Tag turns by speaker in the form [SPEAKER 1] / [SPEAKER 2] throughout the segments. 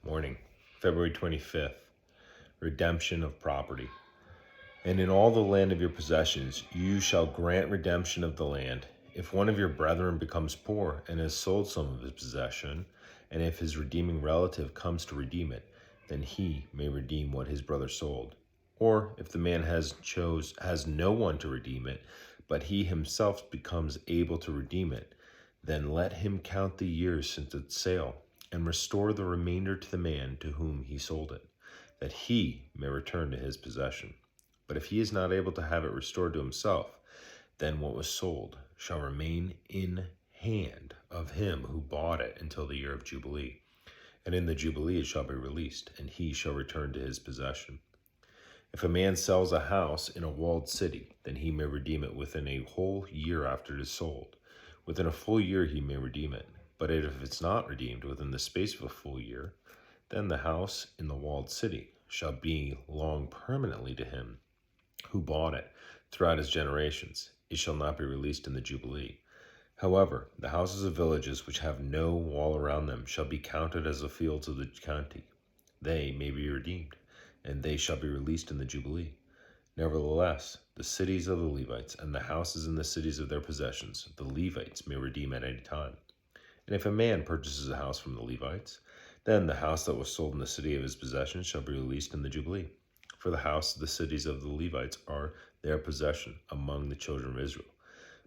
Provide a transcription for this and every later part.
[SPEAKER 1] Morning, February 25th. Redemption of property. And in all the land of your possessions you shall grant redemption of the land. If one of your brethren becomes poor and has sold some of his possession, and if his redeeming relative comes to redeem it, then he may redeem what his brother sold. Or if the man has no one to redeem it, but he himself becomes able to redeem it, then let him count the years since its sale, and restore the remainder to the man to whom he sold it, that he may return to his possession. But if he is not able to have it restored to himself, then what was sold shall remain in hand of him who bought it until the year of Jubilee. And in the Jubilee it shall be released, and he shall return to his possession. If a man sells a house in a walled city, then he may redeem it within a whole year after it is sold. Within a full year he may redeem it. But if it's not redeemed within the space of a full year, then the house in the walled city shall belong permanently to him who bought it throughout his generations. It shall not be released in the Jubilee. However, the houses of villages which have no wall around them shall be counted as the fields of the county. They may be redeemed, and they shall be released in the Jubilee. Nevertheless, the cities of the Levites and the houses in the cities of their possessions, the Levites may redeem at any time. And if a man purchases a house from the Levites, then the house that was sold in the city of his possession shall be released in the Jubilee. For the house of the cities of the Levites are their possession among the children of Israel.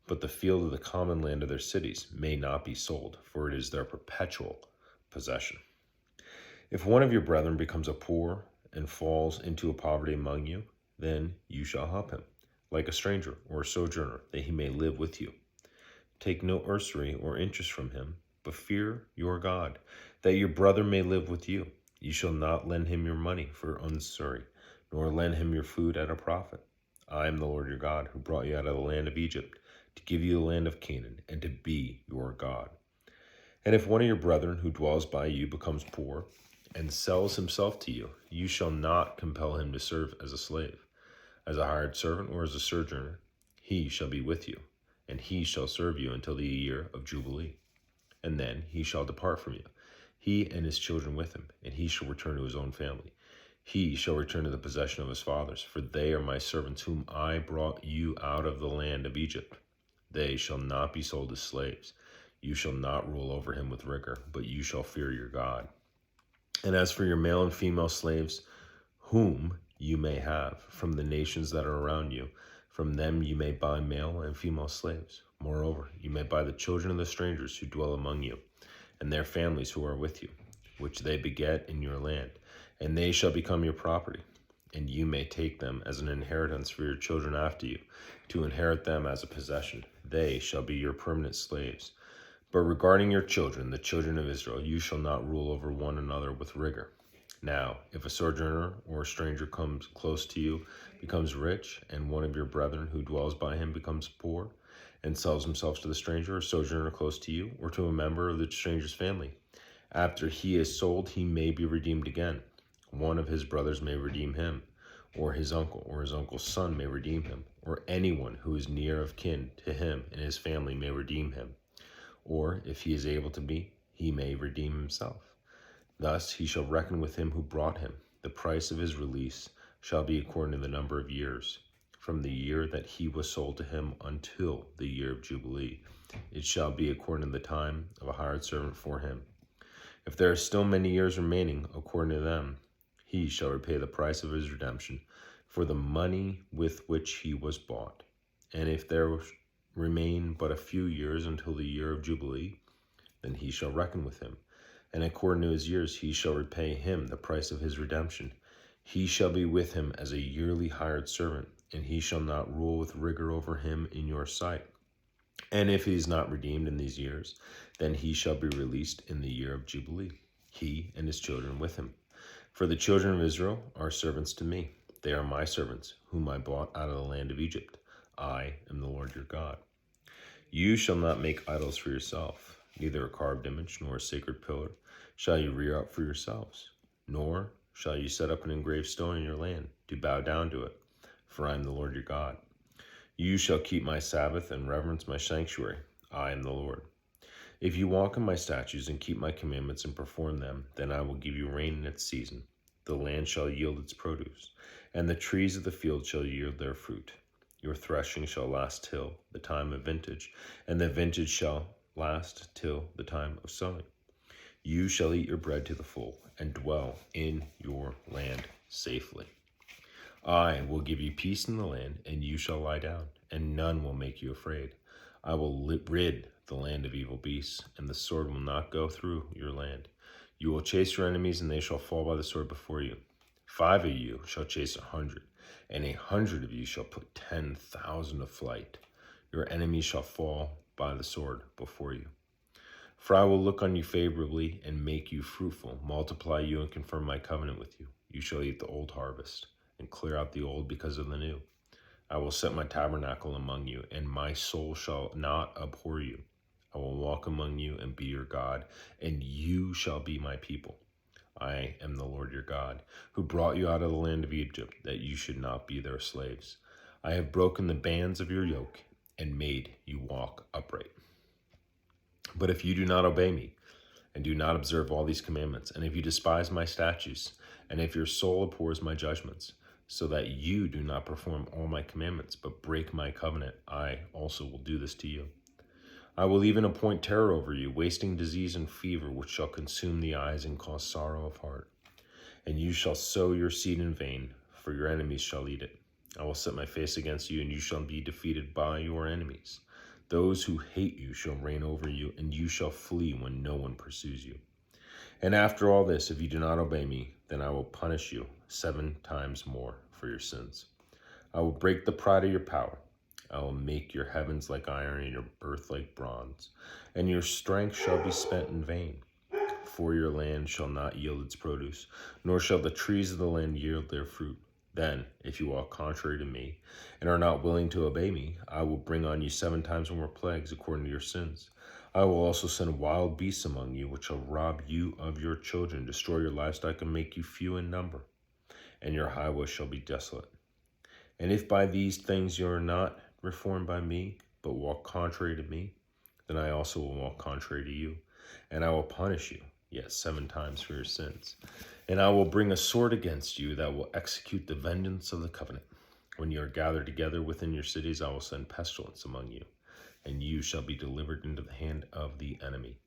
[SPEAKER 1] But the field of the common land of their cities may not be sold, for it is their perpetual possession. If one of your brethren becomes a poor and falls into a poverty among you, then you shall help him, like a stranger or a sojourner, that he may live with you. Take no usury or interest from him, but fear your God, that your brother may live with you. You shall not lend him your money for usury, nor lend him your food at a profit. I am the Lord your God, who brought you out of the land of Egypt, to give you the land of Canaan, and to be your God. And if one of your brethren who dwells by you becomes poor, and sells himself to you, you shall not compel him to serve as a slave, as a hired servant or as a sojourner. He shall be with you, and he shall serve you until the year of Jubilee. And then he shall depart from you, he and his children with him, and he shall return to his own family. He shall return to the possession of his fathers, for they are my servants whom I brought you out of the land of Egypt. They shall not be sold as slaves. You shall not rule over him with rigor, but you shall fear your God. And as for your male and female slaves, whom you may have from the nations that are around you, from them you may buy male and female slaves. Moreover, you may buy the children of the strangers who dwell among you, and their families who are with you, which they beget in your land, and they shall become your property. And you may take them as an inheritance for your children after you, to inherit them as a possession. They shall be your permanent slaves. But regarding your children, the children of Israel, you shall not rule over one another with rigor. Now, if a sojourner or a stranger comes close to you, becomes rich, and one of your brethren who dwells by him becomes poor, and sells himself to the stranger or sojourner close to you, or to a member of the stranger's family, after he is sold, he may be redeemed again. One of his brothers may redeem him, or his uncle's son may redeem him, or anyone who is near of kin to him and his family may redeem him. Or, if he is able to be, he may redeem himself. Thus he shall reckon with him who brought him. The price of his release shall be according to the number of years, from the year that he was sold to him until the year of Jubilee. It shall be according to the time of a hired servant for him. If there are still many years remaining, according to them, he shall repay the price of his redemption for the money with which he was bought. And if there remain but a few years until the year of Jubilee, then he shall reckon with him, and according to his years he shall repay him the price of his redemption. He shall be with him as a yearly hired servant, and he shall not rule with rigor over him in your sight. And if he is not redeemed in these years, then he shall be released in the year of Jubilee, he and his children with him. For the children of Israel are servants to me. They are my servants, whom I bought out of the land of Egypt. I am the Lord your God. You shall not make idols for yourself, neither a carved image nor a sacred pillar shall you rear up for yourselves, nor shall you set up an engraved stone in your land to bow down to it, for I am the Lord your God. You shall keep my Sabbath and reverence my sanctuary. I am the Lord. If you walk in my statutes and keep my commandments and perform them, then I will give you rain in its season. The land shall yield its produce, and the trees of the field shall yield their fruit. Your threshing shall last till the time of vintage, and the vintage shall last till the time of sowing. You shall eat your bread to the full, and dwell in your land safely. I will give you peace in the land, and you shall lie down, and none will make you afraid. I will rid the land of evil beasts, and the sword will not go through your land. You will chase your enemies, and they shall fall by the sword before you. 5 of you shall chase 100, and 100 of you shall put 10,000 to flight. Your enemies shall fall by the sword before you. For I will look on you favorably and make you fruitful, multiply you and confirm my covenant with you. You shall eat the old harvest, and clear out the old because of the new. I will set my tabernacle among you, and my soul shall not abhor you. I will walk among you and be your God, and you shall be my people. I am the Lord your God, who brought you out of the land of Egypt, that you should not be their slaves. I have broken the bands of your yoke and made you walk upright. But if you do not obey me, and do not observe all these commandments, and if you despise my statutes, and if your soul abhors my judgments, so that you do not perform all my commandments, but break my covenant, I also will do this to you. I will even appoint terror over you, wasting disease and fever, which shall consume the eyes and cause sorrow of heart. And you shall sow your seed in vain, for your enemies shall eat it. I will set my face against you, and you shall be defeated by your enemies. Those who hate you shall reign over you, and you shall flee when no one pursues you. And after all this, if you do not obey me, then I will punish you 7 times more for your sins. I will break the pride of your power. I will make your heavens like iron and your earth like bronze, and your strength shall be spent in vain. For your land shall not yield its produce, nor shall the trees of the land yield their fruit. Then, if you walk contrary to me, and are not willing to obey me, I will bring on you 7 times more plagues according to your sins. I will also send wild beasts among you, which shall rob you of your children, destroy your livestock, and make you few in number. And your highways shall be desolate. And if by these things you are not reformed by me, but walk contrary to me, then I also will walk contrary to you, and I will punish you, yet 7 times for your sins. And I will bring a sword against you that will execute the vengeance of the covenant. When you are gathered together within your cities, I will send pestilence among you, and you shall be delivered into the hand of the enemy.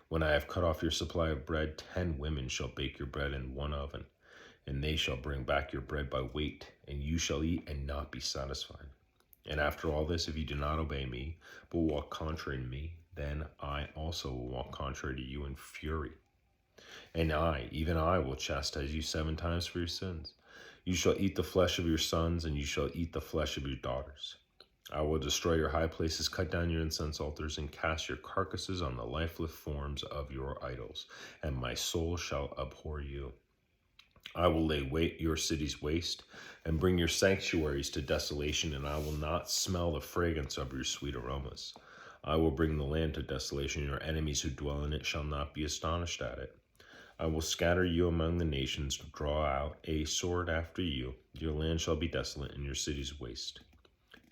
[SPEAKER 1] When I have cut off your supply of bread, 10 women shall bake your bread in one oven, and they shall bring back your bread by weight, and you shall eat and not be satisfied. And after all this, if you do not obey me, but walk contrary to me, then I also will walk contrary to you in fury. And I, even I, will chastise you 7 times for your sins. You shall eat the flesh of your sons, and you shall eat the flesh of your daughters. I will destroy your high places, cut down your incense altars, and cast your carcasses on the lifeless forms of your idols, and my soul shall abhor you. I will lay your cities waste, and bring your sanctuaries to desolation, and I will not smell the fragrance of your sweet aromas. I will bring the land to desolation, and your enemies who dwell in it shall not be astonished at it. I will scatter you among the nations, draw out a sword after you. Your land shall be desolate, and your cities waste.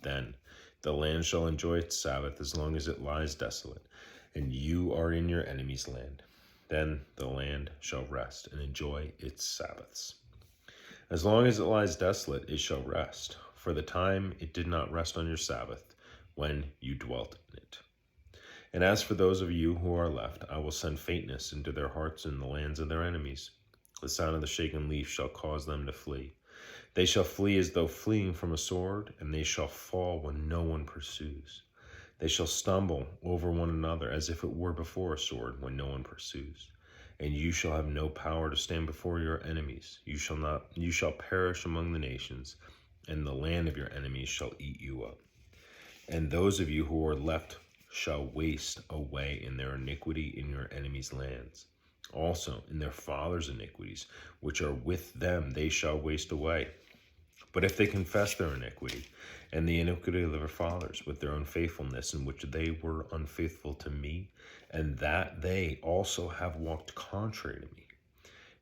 [SPEAKER 1] Then the land shall enjoy its Sabbath as long as it lies desolate, and you are in your enemy's land. Then the land shall rest and enjoy its Sabbaths. As long as it lies desolate, it shall rest, for the time it did not rest on your Sabbath, when you dwelt in it. And as for those of you who are left, I will send faintness into their hearts in the lands of their enemies. The sound of the shaken leaf shall cause them to flee. They shall flee as though fleeing from a sword, and they shall fall when no one pursues. They shall stumble over one another as if it were before a sword when no one pursues. And you shall have no power to stand before your enemies. You shall perish among the nations, and the land of your enemies shall eat you up. And those of you who are left shall waste away in their iniquity in your enemies' lands. Also in their fathers' iniquities, which are with them, they shall waste away. But if they confess their iniquity and the iniquity of their fathers with their unfaithfulness in which they were unfaithful to me, and that they also have walked contrary to me,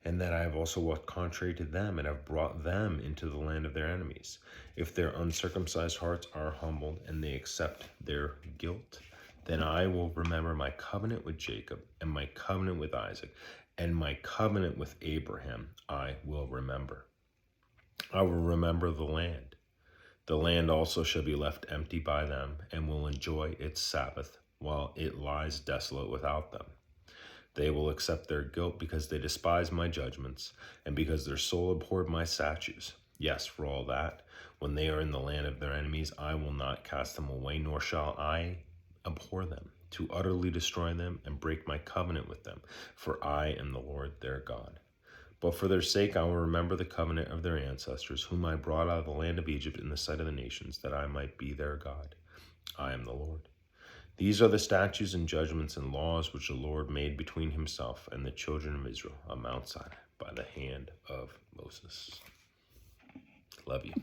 [SPEAKER 1] and that I have also walked contrary to them and have brought them into the land of their enemies, if their uncircumcised hearts are humbled and they accept their guilt, Then I will remember my covenant with Jacob and my covenant with Isaac and my covenant with Abraham I will remember. I will remember the land. The land also shall be left empty by them, and will enjoy its Sabbath, while it lies desolate without them. They will accept their guilt because they despise my judgments, and because their soul abhorred my statutes. Yes, for all that, when they are in the land of their enemies, I will not cast them away, nor shall I abhor them, to utterly destroy them and break my covenant with them, for I am the Lord their God. But for their sake I will remember the covenant of their ancestors, whom I brought out of the land of Egypt in the sight of the nations, that I might be their God. I am the Lord. These are the statutes and judgments and laws which the Lord made between himself and the children of Israel on Mount Sinai by the hand of Moses. Love you.